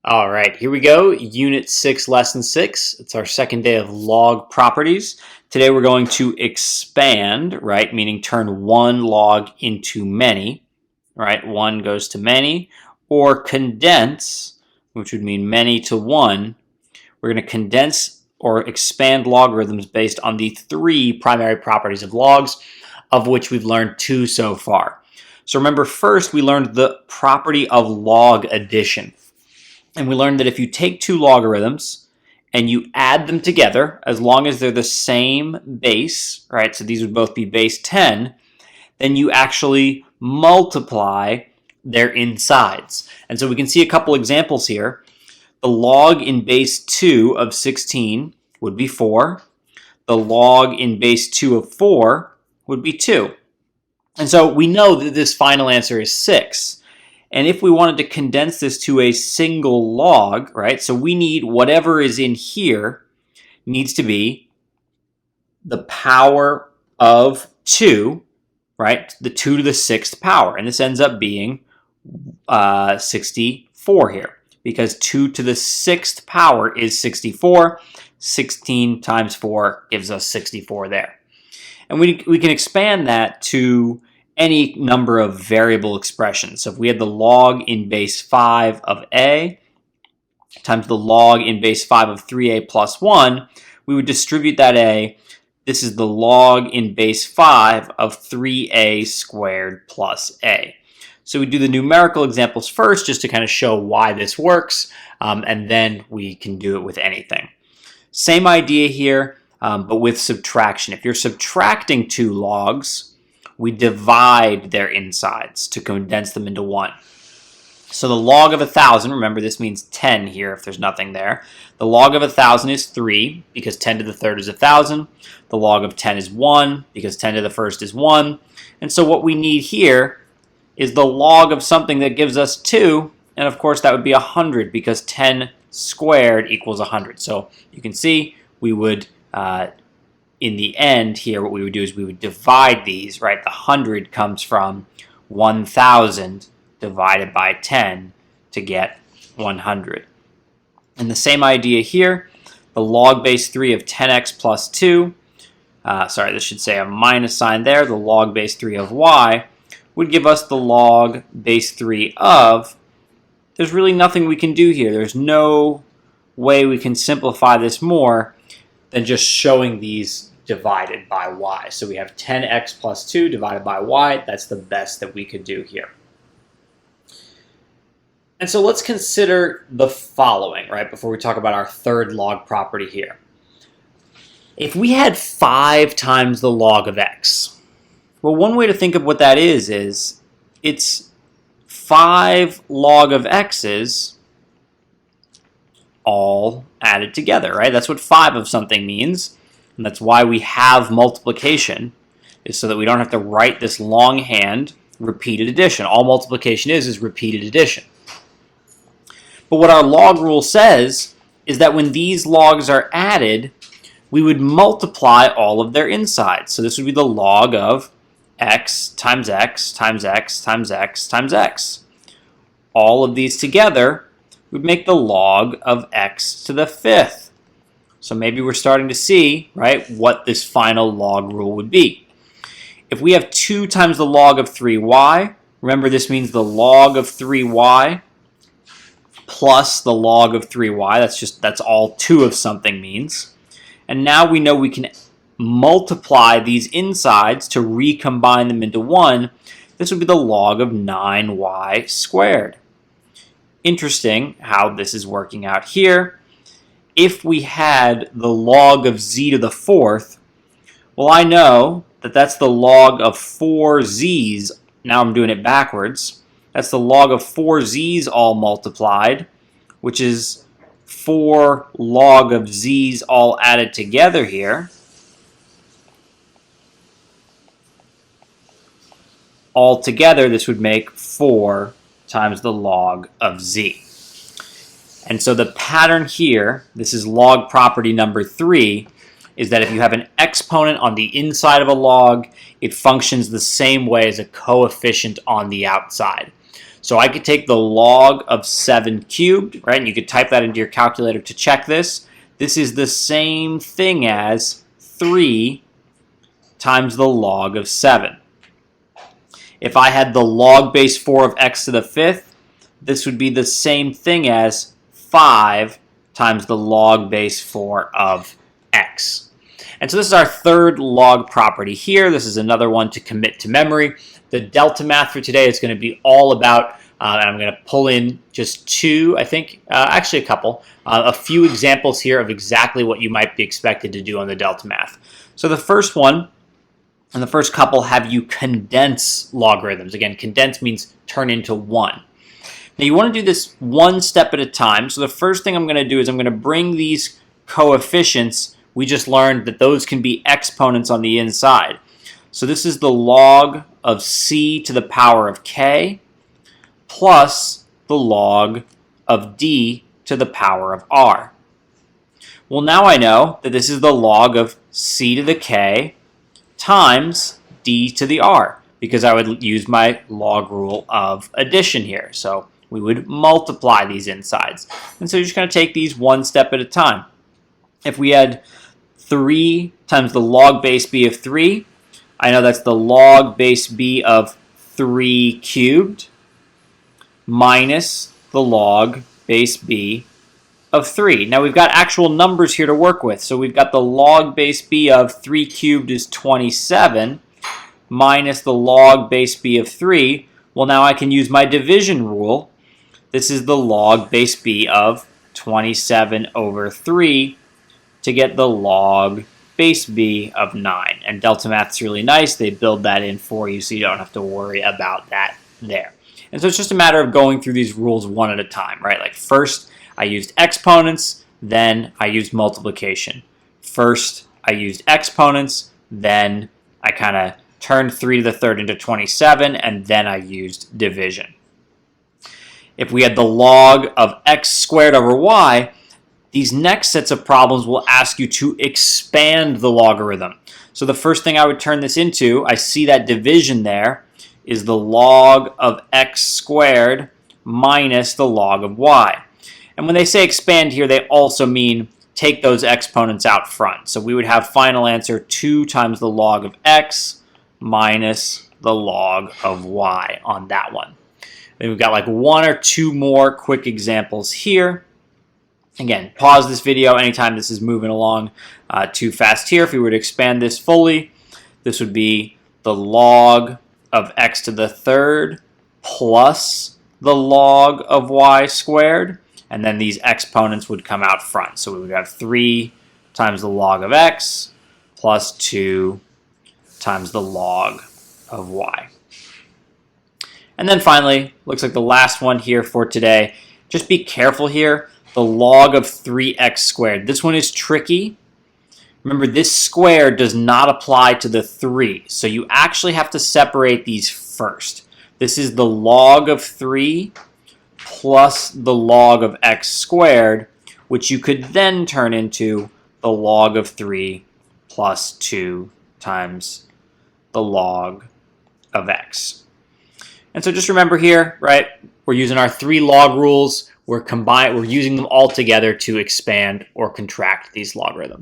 All right, here we go. Unit 6, Lesson 6. It's our second day of log properties. Today we're going to expand, right? Meaning turn one log into many, right? One goes to many. Or condense, which would mean many to one. We're going to condense or expand logarithms based on the three primary properties of logs, of which we've learned two so far. So remember, first we learned the property of log addition. And we learned that if you take two logarithms and you add them together, as long as they're the same base, right? So these would both be base 10, then you actually multiply their insides. And so we can see a couple examples here. The log in base 2 of 16 would be 4. The log in base 2 of 4 would be 2. And so we know that this final answer is 6. And if we wanted to condense this to a single log, right, so we need whatever is in here needs to be the power of 2, right, the 2 to the 6th power. And this ends up being 64 here, because 2 to the 6th power is 64. 16 times 4 gives us 64 there. And we can expand that to any number of variable expressions. So if we had the log in base 5 of a times the log in base 5 of 3a plus 1, we would distribute that a. This is the log in base 5 of 3a squared plus a. So we do the numerical examples first just to kind of show why this works, and then we can do it with anything. Same idea here, but with subtraction. If you're subtracting two logs, we divide their insides to condense them into one. So the log of 1,000, remember this means 10 here if there's nothing there. The log of 1,000 is 3 because 10 to the third is 1,000. The log of 10 is 1 because 10 to the first is 1. And so what we need here is the log of something that gives us 2. And of course that would be 100 because 10 squared equals 100. So you can see we would in the end here, what we would do is we would divide these, right? The 100 comes from 1,000 divided by 10 to get 100. And the same idea here, the log base 3 of 10x plus 2, this should say a minus sign there, the log base 3 of y would give us the log base 3 of, there's really nothing we can do here. There's no way we can simplify this more than just showing these divided by y. So we have 10x plus 2 divided by y. That's the best that we could do here. And so let's consider the following, right, before we talk about our third log property here. If we had 5 times the log of x, well, one way to think of what that is it's 5 log of x's all added together, right? That's what 5 of something means. And that's why we have multiplication, is so that we don't have to write this longhand repeated addition. All multiplication is repeated addition. But what our log rule says is that when these logs are added, we would multiply all of their insides. So this would be the log of x times x times x times x times x. All of these together would make the log of x to the 5th. So maybe we're starting to see, right, what this final log rule would be. If we have 2 times the log of 3y, remember this means the log of 3y plus the log of 3y. That's all 2 of something means. And now we know we can multiply these insides to recombine them into 1. This would be the log of 9y squared. Interesting how this is working out here. If we had the log of z to the 4th, well, I know that that's the log of 4z's. Now I'm doing it backwards. That's the log of 4z's all multiplied, which is 4 log of z's all added together here. Altogether, this would make 4 times the log of z. And so the pattern here, this is log property number 3, is that if you have an exponent on the inside of a log, it functions the same way as a coefficient on the outside. So I could take the log of 7 cubed, right? And you could type that into your calculator to check this. This is the same thing as 3 times the log of 7. If I had the log base 4 of x to the 5th, this would be the same thing as 5 times the log base 4 of x. And so this is our third log property here. This is another one to commit to memory. The delta math for today is going to be all about, and I'm going to pull in just two, I think, actually a couple, a few examples here of exactly what you might be expected to do on the delta math. So the first one, and the first couple have you condense logarithms. Again, condense means turn into one. Now you want to do this one step at a time. So the first thing I'm going to do is I'm going to bring these coefficients. We just learned that those can be exponents on the inside. So this is the log of c to the power of k plus the log of d to the power of r. Well, now I know that this is the log of c to the k times d to the r, because I would use my log rule of addition here. So we would multiply these insides. And so you're just going to take these one step at a time. If we had 3 times the log base b of 3, I know that's the log base b of 3 cubed minus the log base b of 3. Now we've got actual numbers here to work with. So we've got the log base b of 3 cubed is 27 minus the log base b of 3. Well, now I can use my division rule. This is the log base b of 27 over 3 to get the log base b of 9. And delta math's really nice. They build that in for you so you don't have to worry about that there. And so it's just a matter of going through these rules one at a time, right? Like first I used exponents, then I used multiplication. First I used exponents, then I kind of turned 3 to the third into 27, and then I used division. If we had the log of x squared over y, these next sets of problems will ask you to expand the logarithm. So the first thing I would turn this into, I see that division there, is the log of x squared minus the log of y. And when they say expand here, they also mean take those exponents out front. So we would have final answer 2 times the log of x minus the log of y on that one. Then we've got like one or two more quick examples here. Again, pause this video anytime this is moving along too fast here. If we were to expand this fully, this would be the log of x to the third plus the log of y squared. And then these exponents would come out front. So we would have 3 times the log of x plus 2 times the log of y. And then finally, looks like the last one here for today. Just be careful here. The log of 3x squared. This one is tricky. Remember, this square does not apply to the 3. So you actually have to separate these first. This is the log of 3 plus the log of x squared, which you could then turn into the log of 3 plus 2 times the log of x. And so just remember here, right, we're using our 3 log rules. We're using them all together to expand or contract these logarithms.